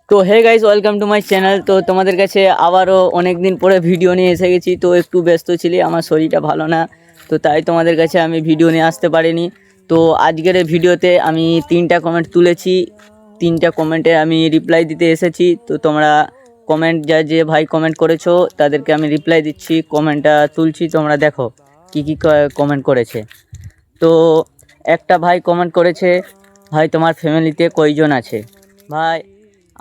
তো hey guys, welcome to my channel. তো তোমাদের কাছে আবারও অনেক দিন পরে ভিডিও নিয়ে এসে গেছি। তো একটু ব্যস্ত ছিলি, আমার শরীরটা ভালো না, তো তাই তোমাদের কাছে আমি ভিডিও নিয়ে আসতে পারিনি। তো আজকের এই ভিডিওতে আমি 3টা কমেন্ট তুলেছি, 3টা কমেন্টে আমি রিপ্লাই দিতে এসেছি। তো তোমরা কমেন্ট যে ভাই কমেন্ট করেছো তাদেরকে আমি রিপ্লাই দিচ্ছি, কমেন্টটা তুলছি। তোমরা দেখো কি কি কমেন্ট করেছে। তো একটা ভাই কমেন্ট করেছে, ভাই তোমার ফ্যামিলিতে কয়জন আছে? ভাই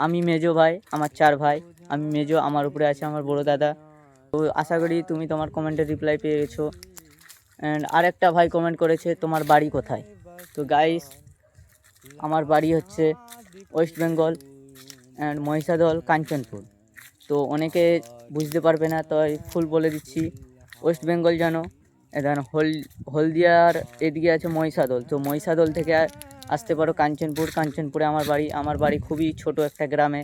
আমি মেজো ভাই, আমার 4 ভাই। আমি মেজো, আমার উপরে আছে আমার বড় দাদা। তো আশা করি তুমি তোমার কমেন্টের রিপ্লাই পেয়ে গেছো। অ্যান্ড আরেকটা ভাই কমেন্ট করেছে, তোমার বাড়ি কোথায়? তো গাইস, আমার বাড়ি হচ্ছে ওয়েস্ট বেঙ্গল অ্যান্ড মহিষাদল, কাঞ্চনপুর। তো অনেকে বুঝতে পারবে না, তাই ফুল বলে দিচ্ছি। ওয়েস্ট বেঙ্গল জানো, এখানে হলদিয়ার এদিকে আছে মহিষাদল। তো মহিষাদল থেকে আসতে পারো কাঞ্চনপুর, কাঞ্চনপুরে আমার বাড়ি খুবই ছোট একটা গ্রামে।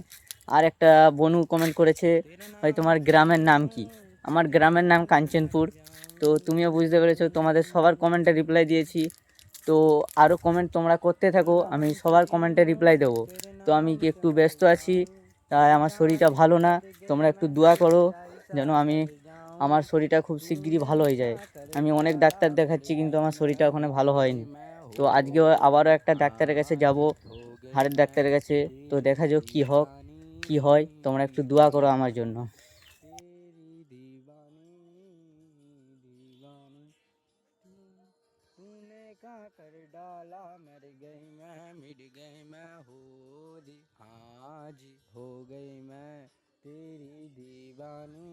আর একটা বনু কমেন্ট করেছে, ভাই তোমার গ্রামের নাম কি? আমার গ্রামের নাম কাঞ্চনপুর। তো তুমিও বুঝতে পেরেছো, তোমাদের সবার কমেন্টে রিপ্লাই দিয়েছি। তো আরও কমেন্ট তোমরা করতে থাকো, আমি সবার কমেন্টে রিপ্লাই দেবো। তো আমি কি একটু ব্যস্ত আছি, তাই আমার শরীরটা ভালো না। তোমরা একটু দোয়া করো যেন আমার শরীরটা খুব শিগগিরই ভালো হয়ে যায়। আমি অনেক ডাক্তার দেখাচ্ছি, কিন্তু আমার শরীরটা ওখানে ভালো হয়নি। তো আজকে আবারও একটা ডাক্তারের কাছে যাব, হাড়ের ডাক্তারের কাছে। তো দেখা যাক কি হয়। তোমরা একটু দোয়া করো আমার জন্য। तूने कहाँ कर डाला, मर गई मैं, मिट गई मैं, हो जी हाँ जी, हो गई मैं तेरी दीवानी।